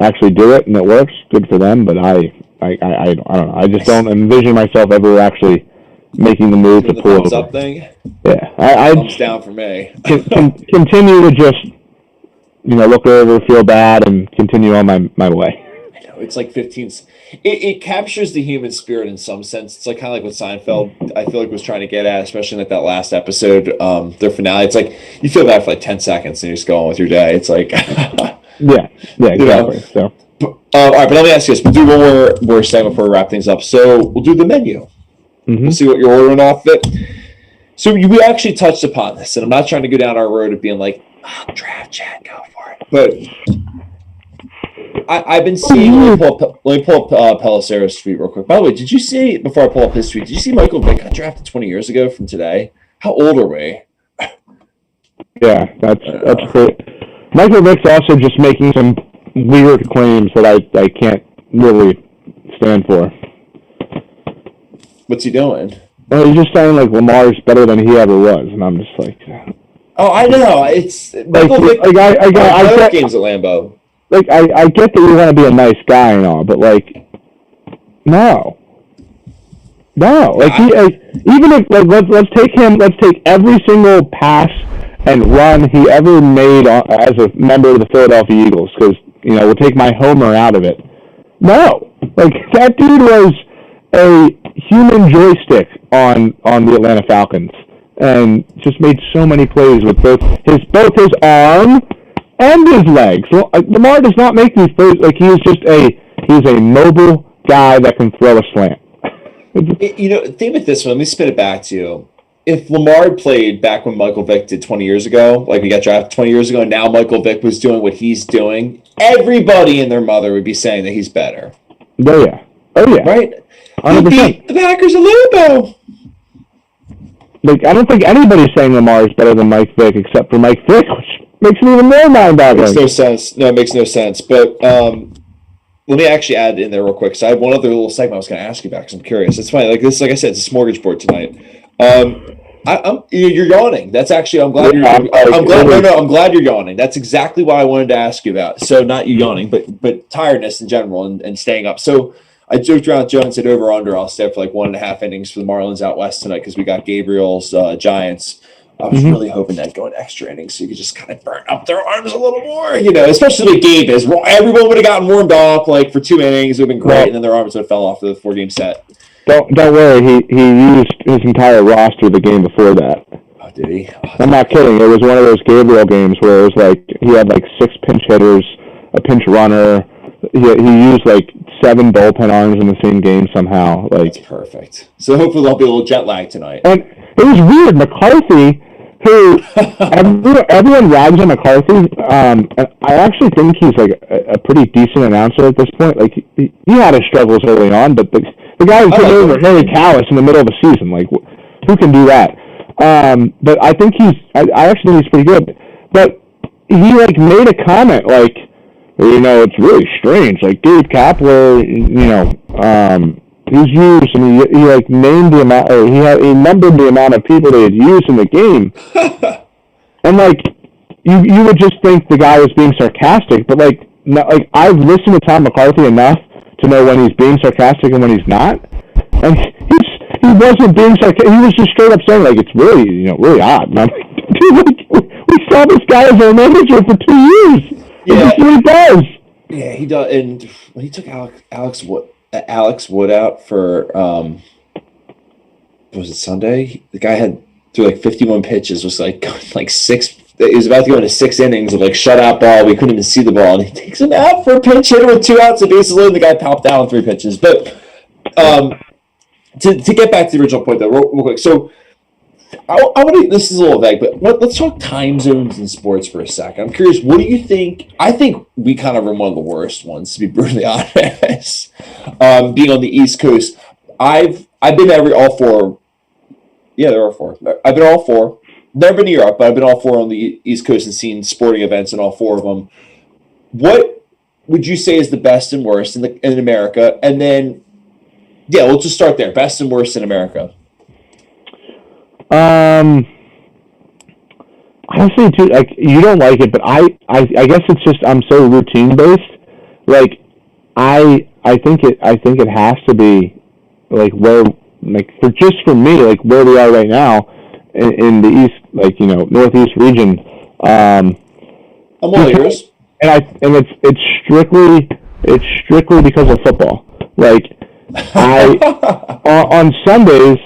actually do it and it works, good for them. But I don't know. I just don't envision myself ever actually making the move to pull over. Up thing. Yeah, I thumbs down for me. Continue to just look over, feel bad, and continue on my way. I know it's like 15. It captures the human spirit in some sense. It's like kind of like what Seinfeld, I feel like, was trying to get at, especially in like that last episode, their finale. It's like you feel bad for like 10 seconds and you just go on with your day. It's like yeah, exactly. So all right, but let me ask you this: we'll do one more segment before we wrap things up. So we'll do the menu. We'll see what you're ordering off it. So we actually touched upon this, and I'm not trying to go down our road of being like, draft chat, go for it. But I've been seeing. Let me pull up Pelissero's tweet real quick. By the way, did you see, before I pull up his tweet, did you see Michael Vick got drafted 20 years ago from today? How old are we? Yeah, that's great. Michael Vick's also just making some weird claims that I can't really stand for. What's he doing? Well, he's just saying like Lamar's better than he ever was, and I'm just like, oh, I know. It's Michael Vick. I get games at Lambeau. Like I get that you want to be a nice guy and all, but like, no. Like even if let's take every single pass and run he ever made as a member of the Philadelphia Eagles, because we'll take my homer out of it. No, like that dude was a human joystick on the Atlanta Falcons, and just made so many plays with both his arm and his legs. Well, Lamar does not make these plays. Like he's a mobile guy that can throw a slant. Think about this one. Let me spin it back to you. If Lamar played back when Michael Vick did 20 years ago, like we got drafted 20 years ago, and now Michael Vick was doing what he's doing, everybody and their mother would be saying that he's better. Oh yeah. Right? 100%. He beat the Packers at Lambeau. Like, I don't think anybody's saying Lamar is better than Mike Vick except for Mike Vick, which makes it even more mind-boggling. Makes no sense. No, it makes no sense. But let me actually add in there real quick. So I have one other little segment I was going to ask you about because I'm curious. It's funny. Like this, like I said, it's a smorgasbord tonight. You're yawning. That's actually, I'm glad I'm glad you're yawning. That's exactly what I wanted to ask you about. So not you yawning, but tiredness in general and staying up. So I joked around with Joe and said over under. I'll stay for like 1.5 innings for the Marlins out west tonight because we got Gabriel's Giants. I was really hoping that going extra innings so you could just kind of burn up their arms a little more, especially like Gabe is. Everyone would have gotten warmed up like for 2 innings. It would have been great, and then their arms would have fell off the 4-game set. Don't worry. He used his entire roster the game before that. Oh, did he? I'm not kidding. It was one of those Gabriel games where it was like he had like 6 pinch hitters, a pinch runner. He used like 7 bullpen arms in the same game somehow. Like, that's perfect. So hopefully there'll be a little jet lag tonight. And it was weird. McCarthy, who everyone rags on McCarthy, and I actually think he's like a pretty decent announcer at this point. Like he had his struggles early on, but the guy who took over Harry Callis in the middle of the season, like who can do that? But I think I actually think he's pretty good. But he like made a comment like, it's really strange. Like Dave Kapler, he's used, and he like named the amount, or he numbered the amount of people they had used in the game, and like you would just think the guy was being sarcastic, but like I've listened to Tom McCarthy enough to know when he's being sarcastic and when he's not, and he wasn't being sarcastic. He was just straight up saying like it's really really odd. And I'm like, dude, like, we saw this guy as our manager for 2 years. Yeah, that's what he does. Yeah, he does. And when he took Alex Wood out for was it Sunday? The guy had threw like 51 pitches, was like six. He was about to go into 6 innings of like shutout ball. We couldn't even see the ball, and he takes him out for a pinch hitter with 2 outs and bases loaded. The guy popped out on 3 pitches. But to get back to the original point though, real quick. So I want to. This is a little vague, but let's talk time zones in sports for a second. I'm curious. What do you think? I think we kind of are one of the worst ones, to be brutally honest. Being on the East Coast, I've been all 4. Yeah, there are 4. I've been all 4. Never been to Europe, but I've been all 4 on the East Coast and seen sporting events in all 4 of them. What would you say is the best and worst in America? And then, yeah, we'll just start there. Best and worst in America. Honestly, too, like you don't like it, but I guess it's just I'm so routine based. Like I think it has to be like where like for me like where we are right now in the East, like Northeast region. I'm all ears. And it's strictly because of football. Like on Sundays,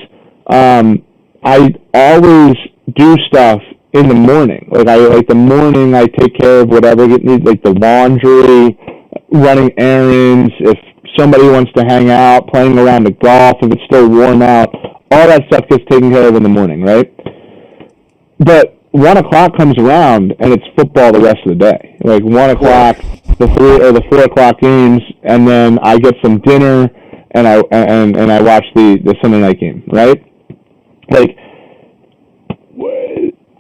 I always do stuff in the morning. Like the morning I take care of whatever needs, like the laundry, running errands, if somebody wants to hang out, playing around the golf, if it's still warm out, all that stuff gets taken care of in the morning, right? But 1 o'clock comes around and it's football the rest of the day. Like 1 o'clock, the 4 o'clock games, and then I get some dinner and I watch the Sunday night game, right? Like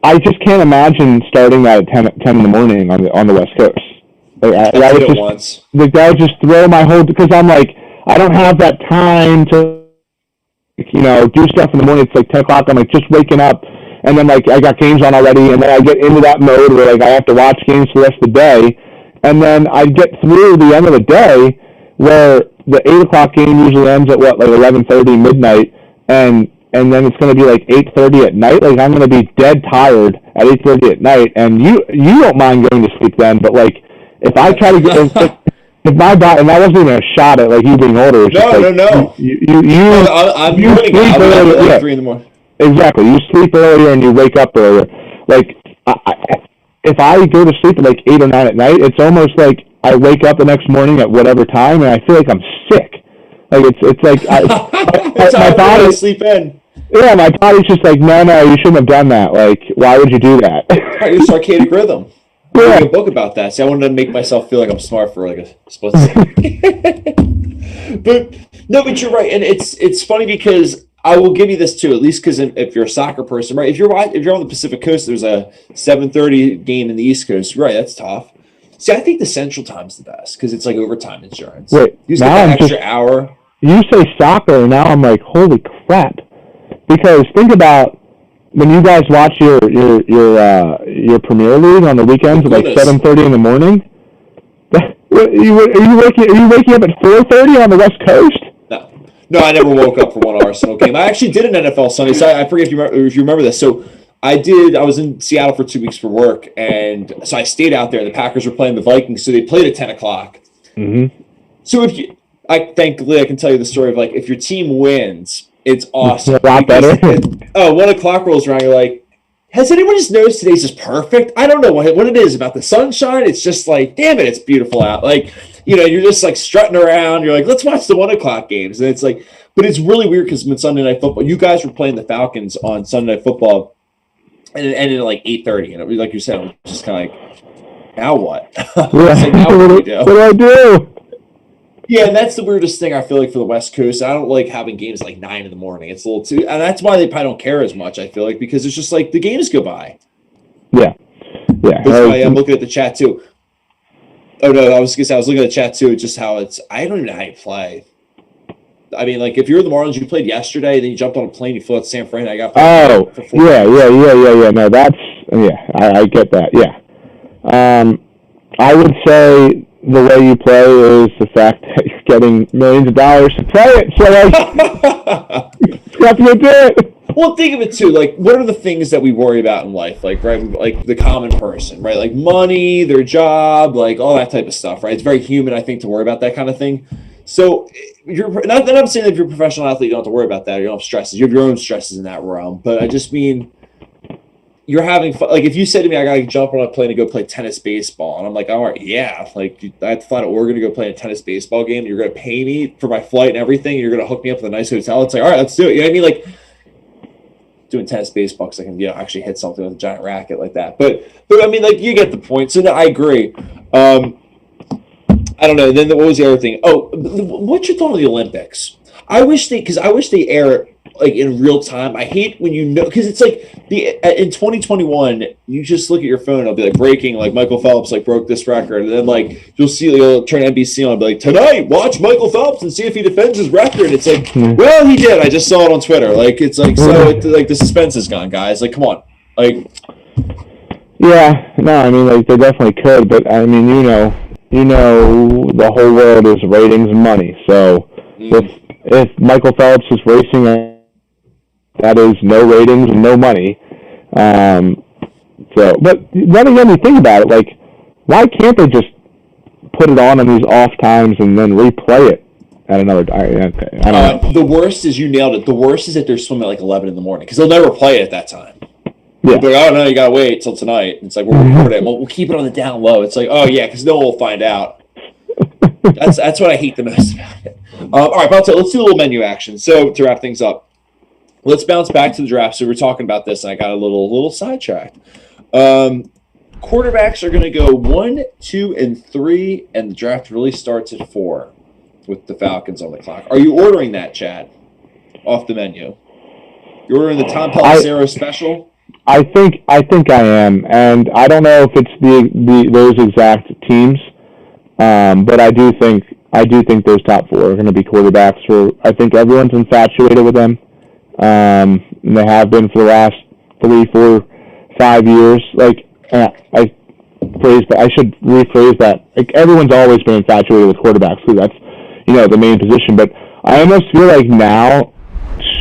I just can't imagine starting that at 10 in the morning on the West Coast. Like, I would just throw my whole, because I'm like, I don't have that time to, do stuff in the morning. It's like 10 o'clock. I'm like just waking up, and then like I got games on already, and then I get into that mode where like I have to watch games for the rest of the day, and then I get through the end of the day where the 8 o'clock game usually ends at like 11:30 midnight, and then it's going to be like 8:30 at night. Like I'm going to be dead tired at 8:30 at night, and you don't mind going to sleep then, but like if I try to get if my body, and that wasn't even a shot at like you being older. It's no. I'm sleep earlier at 3 in the morning. Exactly, you sleep earlier and you wake up earlier. Like if I go to sleep at like 8 or 9 at night, it's almost like I wake up the next morning at whatever time, and I feel like I'm sick. Like it's like my body sleep in. Yeah, my body's just like, no, you shouldn't have done that. Like, why would you do that? Your circadian rhythm. I'm reading a book about that. See, I wanted to make myself feel like I'm smart for like a split second. But you're right, and it's funny because I will give you this too, at least because if you're a soccer person, right? If you're on the Pacific Coast, there's a 7:30 game in the East Coast, right? That's tough. See, I think the Central Time's the best because it's like overtime insurance. Wait, you just get that extra hour. You say soccer, and now I'm like, holy crap! Because think about when you guys watch your Premier League on the weekends at like 7:30 in the morning. Are you waking up at 4:30 on the West Coast? No, I never woke up for one Arsenal game. I actually did an NFL Sunday. So I forget if you remember this. So I was in Seattle for 2 weeks for work, and so I stayed out there. The Packers were playing the Vikings, so they played at 10 o'clock. Mm-hmm. So thankfully I can tell you the story of like if your team wins, it's awesome. It's a lot better. 1 o'clock rolls around, you're like, has anyone just noticed today's just perfect? I don't know what it is about the sunshine. It's just like, damn it, it's beautiful out. Like, you're just like strutting around. You're like, let's watch the 1 o'clock games. And it's like, but it's really weird because when Sunday Night Football, you guys were playing the Falcons on Sunday Night Football, and it ended at like 8:30. And it was like you said, it was just kind of like, now what? Like, now what do I do? Yeah, and that's the weirdest thing I feel like for the West Coast. I don't like having games like 9 in the morning. It's a little too, and that's why they probably don't care as much. I feel like because it's just like the games go by. Yeah. That's why I'm looking at the chat too. Oh no, I was looking at the chat too. Just how it's. I don't even know how you play. I mean, like if you're the Marlins, you played yesterday, then you jumped on a plane, you flew out to San Fran. I got Oh, for 4 yeah. No, I get that. Yeah. I would say the way you play is the fact that you're getting millions of dollars to play it. So you have to go do it. Well, think of it too. Like, what are the things that we worry about in life? Like, right, like the common person, right? Like money, their job, like all that type of stuff, right? It's very human, I think, to worry about that kind of thing. So, you're not that I'm saying that if you're a professional athlete, you don't have to worry about that. Or you don't have stresses. You have your own stresses in that realm. But I just mean, you're having fun. Like, if you said to me, I gotta jump on a plane to go play tennis baseball, and I'm like, all right, yeah. Like, I have to fly to Oregon to go play a tennis baseball game. And you're gonna pay me for my flight and everything. And you're gonna hook me up with a nice hotel. It's like, all right, let's do it. You know what I mean? Like, doing tennis baseball because I can actually hit something with a giant racket like that. But I mean, like, you get the point. So no, I agree. I don't know. Then what was the other thing? Oh, what's your thought on the Olympics? I wish they air like in real time. I hate when because it's like in 2021 you just look at your phone. It'll be like breaking, like Michael Phelps like broke this record, and then like you'll turn NBC on and be like, tonight watch Michael Phelps and see if he defends his record. It's like, well, he did. I just saw it on Twitter. Like it's like like the suspense is gone, guys. Like come on, like. Yeah, no, I mean, like, they definitely could, but, I mean, the whole world is ratings and money, so if Michael Phelps is racing, that is no ratings and no money. But then again, you think about it, like, why can't they just put it on these off times and then replay it at another time? I don't know. The worst is, you nailed it, the worst is that they're swimming at like 11 in the morning, because they'll never play it at that time. Yeah. Like, oh no, you gotta wait till tonight. It's like we're recording. Well, we'll keep it on the down low. It's like, oh yeah, because no one will find out. That's what I hate the most about it. All right, let's do a little menu action. So to wrap things up, let's bounce back to the draft. So we're talking about this, and I got a little sidetracked. Quarterbacks are going to go 1, 2, and 3, and the draft really starts at 4 with the Falcons on the clock. Are you ordering that, Chad? Off the menu. You're ordering the Tom Pelissero special? I think I am, and I don't know if it's those exact teams, but I do think those top 4 are going to be quarterbacks. I think everyone's infatuated with them, and they have been for the last 3, 4, 5 years. Like I should rephrase that. Like everyone's always been infatuated with quarterbacks because that's the main position. But I almost feel like now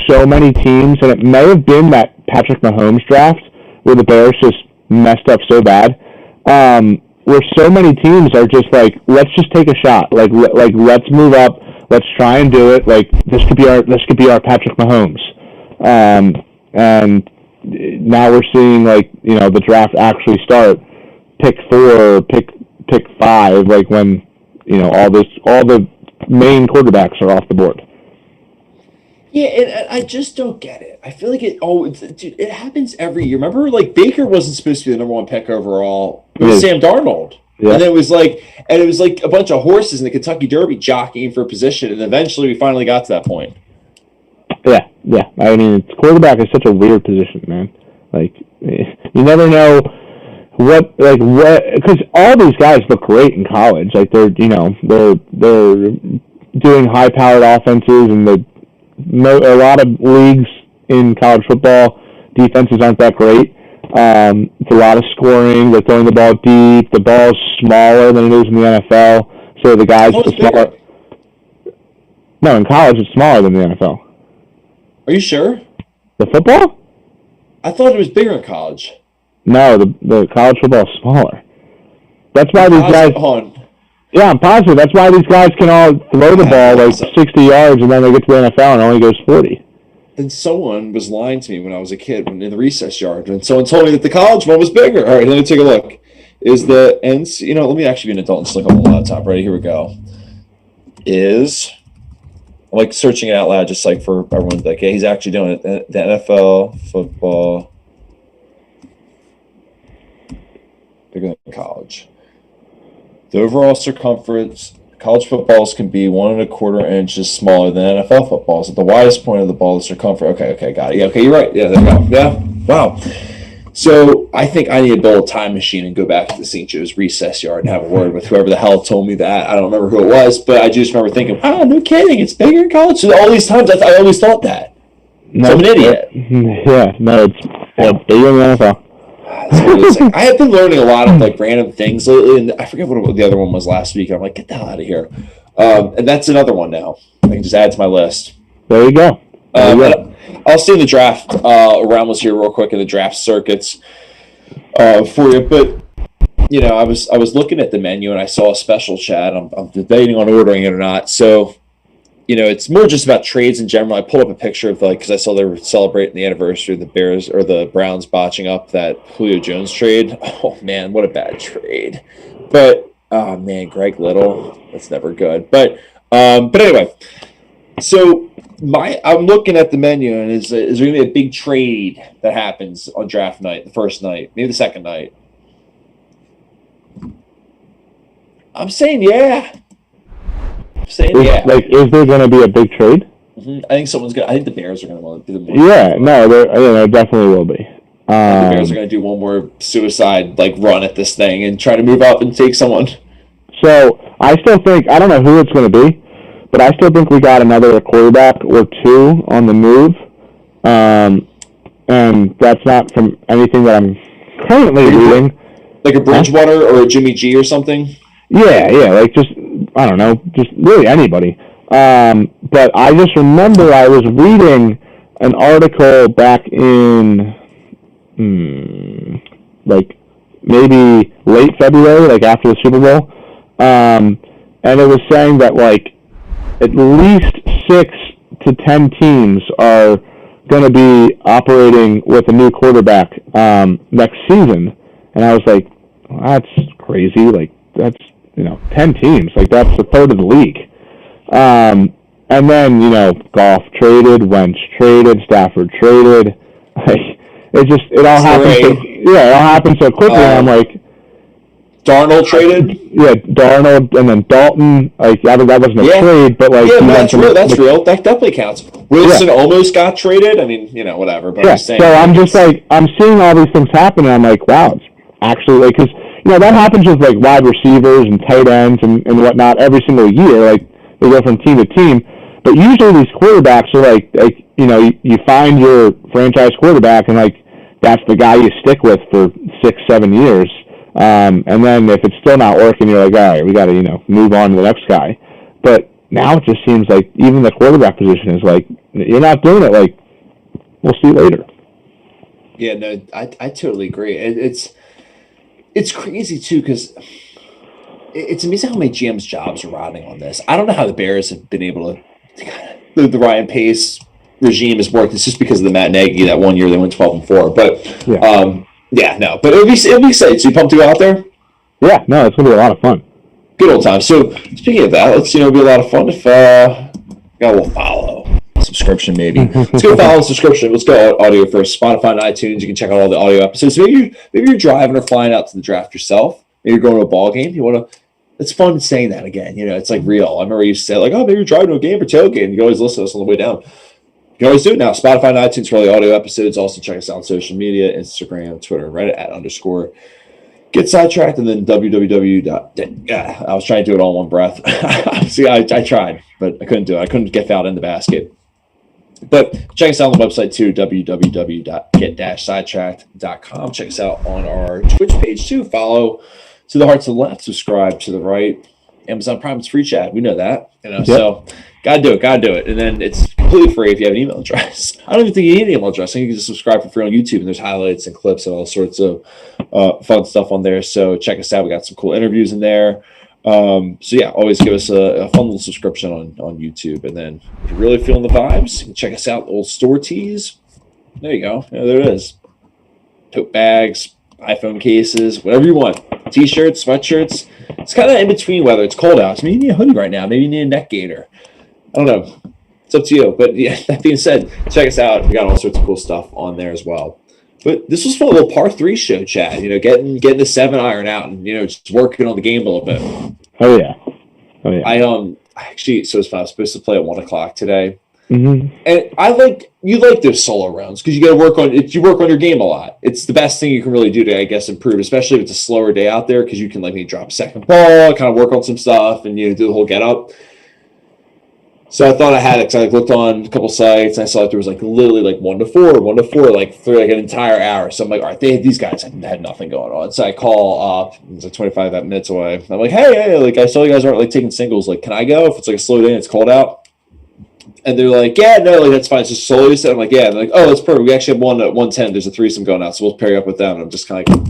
so many teams, and it may have been that Patrick Mahomes draft where the Bears just messed up so bad, where so many teams are just like, let's just take a shot, like let's move up, let's try and do it. Like this could be our Patrick Mahomes, and now we're seeing like the draft actually start, pick 4, pick 5, like when all the main quarterbacks are off the board. Yeah, and I just don't get it. I feel like it happens every year. Remember, like Baker wasn't supposed to be the number 1 pick overall. It was Sam Darnold, and it was like a bunch of horses in the Kentucky Derby jockeying for a position, and eventually we finally got to that point. Yeah. I mean, quarterback is such a weird position, man. Like you never know what because all these guys look great in college. Like they're doing high-powered offenses, and a lot of leagues in college football, defenses aren't that great. It's a lot of scoring. They're throwing the ball deep. The ball's smaller than it is in the NFL. So the guys are smaller. No, in college it's smaller than the NFL. Are you sure? The football? I thought it was bigger in college. No, the college football is smaller. That's why these guys. Yeah, I'm positive. That's why these guys can all throw the ball like 60 yards, and then they get to the NFL and it only goes 40. Then someone was lying to me when I was a kid in the recess yard, and someone told me that the college one was bigger. All right, let me take a look. Is the NC? Let me actually be an adult and just look on the laptop. Ready? Here we go. I'm like searching it out loud, just like for everyone. Like, yeah, he's actually doing it. The NFL football bigger than college. The overall circumference, college footballs can be 1.25 inches smaller than NFL footballs. At the widest point of the ball, the circumference. Okay, got it. Yeah, okay, you're right. Yeah, there we go. Yeah, wow. So I think I need to build a time machine and go back to the St. Joe's recess yard and have a word with whoever the hell told me that. I don't remember who it was, but I just remember thinking, oh, no kidding, it's bigger in college. So all these times I always thought that. No, So I'm an idiot. Yeah, no, it's bigger in the NFL. I have been learning a lot of like random things lately, and I forget what the other one was last week. I'm like, get the hell out of here. And that's another one now. I can just add to my list. There you go. I'll stay in the draft round here real quick in the draft circuits for you. But you know, I was looking at the menu and I saw a special, Chad. I'm debating on ordering it or not. So you know, it's more just about trades in general. I pulled up a picture of because I saw they were celebrating the anniversary of the Bears or the Browns botching up that Julio Jones trade. Oh man, what a bad trade! But oh man, Greg Little, that's never good. But anyway, so I'm looking at the menu and is there going to be a big trade that happens on draft night, the first night, maybe the second night? I'm saying yeah. Like, is there going to be a big trade? Mm-hmm. I think I think the Bears are going to want to do the more. Yeah, no, there definitely will be. The Bears are going to do one more suicide run at this thing and try to move up and take someone. So I still think, I don't know who it's going to be, but I still think we got another quarterback or two on the move. And that's not from anything that I'm currently reading. Like a Bridgewater or a Jimmy G or something? Yeah, like just, I don't know, just really anybody. But I just remember I was reading an article back in, maybe late February, after the Super Bowl. And it was saying that, at least 6 to 10 teams are going to be operating with a new quarterback next season. And I was like, well, that's crazy. That's 10 teams. That's a third of the league. And then, Goff traded, Wentz traded, Stafford traded. It all happened. It all happened so quickly. And I'm like, Darnold traded. Yeah, Darnold, and then Dalton. That wasn't a trade, but that's real. That's real. That definitely counts. Wilson almost got traded. I mean, whatever. But I'm saying, so I'm just I'm seeing all these things happen, and I'm like, wow, it's actually because that happens with wide receivers and tight ends and whatnot every single year. They go from team to team, but usually these quarterbacks are you find your franchise quarterback and that's the guy you stick with for 6-7 years. And then if it's still not working, you're like, all right, we got to move on to the next guy. But now it just seems like even the quarterback position is you're not doing it. We'll see later. Yeah, no, I totally agree. It's crazy too because it's amazing how many GM's jobs are rotting on this. I don't know how the Bears have been able to. The Ryan Pace regime has worked. It's just because of the Matt Nagy that one year they went 12-4. But no. But it'll be exciting. So you pumped to go out there? Yeah, no, it's gonna be a lot of fun. Good old time. So speaking of that, let's it'll be a lot of fun if got a little follow. Subscription maybe. Let's go follow subscription. Let's go audio first. Spotify and iTunes. You can check out all the audio episodes. Maybe you're driving or flying out to the draft yourself. Maybe you're going to a ball game. You want to. It's fun saying that again. It's real. I remember you said maybe you're driving to a game or tailgate. You can always listen to us on the way down. You can always do it now. Spotify and iTunes for all the audio episodes. Also check us out on social media, Instagram, Twitter, Reddit @ Get Sidetracked, and then www. I was trying to do it all in one breath. See, I tried, but I couldn't do it. I couldn't get fouled in the basket. But check us out on the website too, www.get-sidetracked.com. Check us out on our Twitch page too. Follow to the heart to the left, subscribe to the right. Amazon Prime is free, Chad. We know that. So gotta do it. And then it's completely free if you have an email address. I don't even think you need an email address. I think you can just subscribe for free on YouTube, and there's highlights and clips and all sorts of fun stuff on there. So check us out. We got some cool interviews in there. Always give us a fun little subscription on YouTube. And then if you're really feeling the vibes, you can check us out, old store tees. There you go. Yeah, there it is. Tote bags, iPhone cases, whatever you want. T-shirts, sweatshirts. It's kind of in between whether it's cold out. Maybe you need a hoodie right now. Maybe you need a neck gaiter. I don't know. It's up to you. But yeah, that being said, check us out. We got all sorts of cool stuff on there as well. But this was fun, a little par 3 show, Chad. Getting the 7-iron out and just working on the game a little bit. Oh yeah. I actually, so it's fun. I was supposed to play at 1:00 today. Mm-hmm. And you like those solo rounds because you got to you work on your game a lot. It's the best thing you can really do to, I guess, improve, especially if it's a slower day out there, because you can like maybe drop a second ball, kind of work on some stuff, and do the whole get up. So I thought I had it because I looked on a couple sites and I saw that there was like literally like 1 to 4, like for like an entire hour. So I'm like, all right, these guys had nothing going on. So I call it's like 25 minutes away. I'm like, hey, like I saw you guys aren't like taking singles. Like, can I go if it's like a slow day and it's cold out? And they're like, yeah, no, like that's fine. It's just solo. I'm like, yeah. And they're like, oh, that's perfect. We actually have one at 110. There's a threesome going out, so we'll pair you up with them. And I'm just kind of like,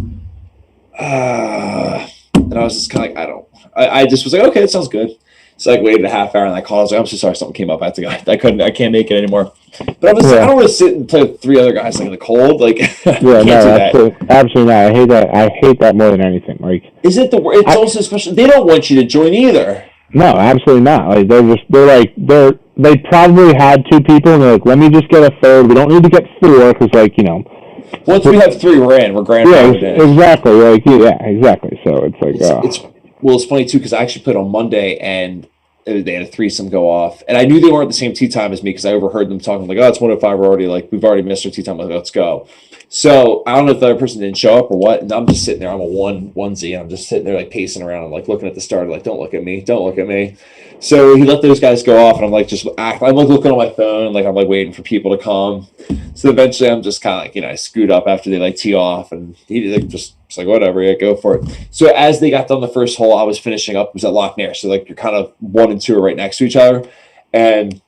and I was just kind of like, I just was like, okay, it sounds good. So I waited a half hour and I called. I was like, I'm so sorry, something came up. I had to go. I can't make it anymore. But I was like, I don't want to sit and play with 3 other guys like in the cold. Like, yeah, no, absolutely not. I hate that. I hate that more than anything. Like, is it it's also especially they don't want you to join either. No, absolutely not. Like they probably had 2 people and they're like, let me just get a third. We don't need to get 4 because once we have 3, we're grandfathered in. Exactly. Like exactly. So it's like it's funny too because I actually put on Monday and they had a threesome go off, and I knew they weren't at the same tee time as me because I overheard them talking like, "Oh, it's 1:05. We've already missed our tee time. Like, let's go." So I don't know if the other person didn't show up or what, and I'm just sitting there. I'm a onesie, and I'm just sitting there like pacing around, and like looking at the starter, like, "Don't look at me, don't look at me." So he let those guys go off, and I'm like I'm like looking on my phone, like I'm like waiting for people to come. So eventually, I'm just kind of like I scoot up after they like tee off, and he like just. It's like, whatever, yeah, go for it. So as they got done the first hole, I was finishing up. It was at Lochnair. So, like, you're kind of 1 and 2 are right next to each other. And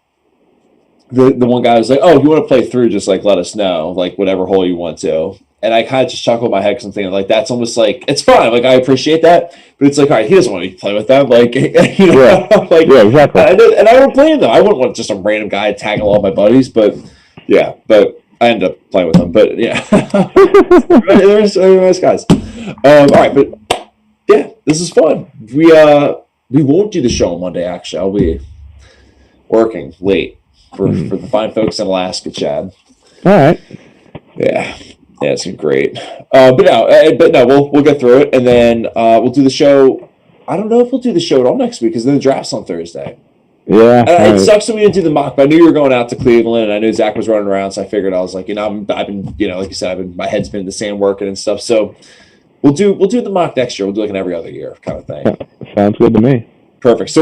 the one guy was like, oh, if you want to play through, just, like, let us know, like, whatever hole you want to. And I kind of just chuckled in my head because I'm thinking, like, that's almost like, it's fine. Like, I appreciate that. But it's like, all right, he doesn't want me to play with them. Like, like, yeah, exactly. And I wouldn't blame them. I wouldn't want just a random guy tagging all my buddies. But, yeah, I ended up playing with them, but yeah, they're nice guys. All right, but yeah, this is fun. We won't do the show on Monday. Actually, I'll be working late for the fine folks in Alaska, Chad. All right. Yeah, it's great. But no, we'll get through it, and then we'll do the show. I don't know if we'll do the show at all next week because then the draft's on Thursday. Yeah, it sucks that we didn't do the mock, but I knew you were going out to Cleveland, and I knew Zach was running around, so I figured I was like, I've been, like you said, my head's been in the sand working and stuff. So we'll do the mock next year. We'll do like an every other year kind of thing. Sounds good to me. Perfect. So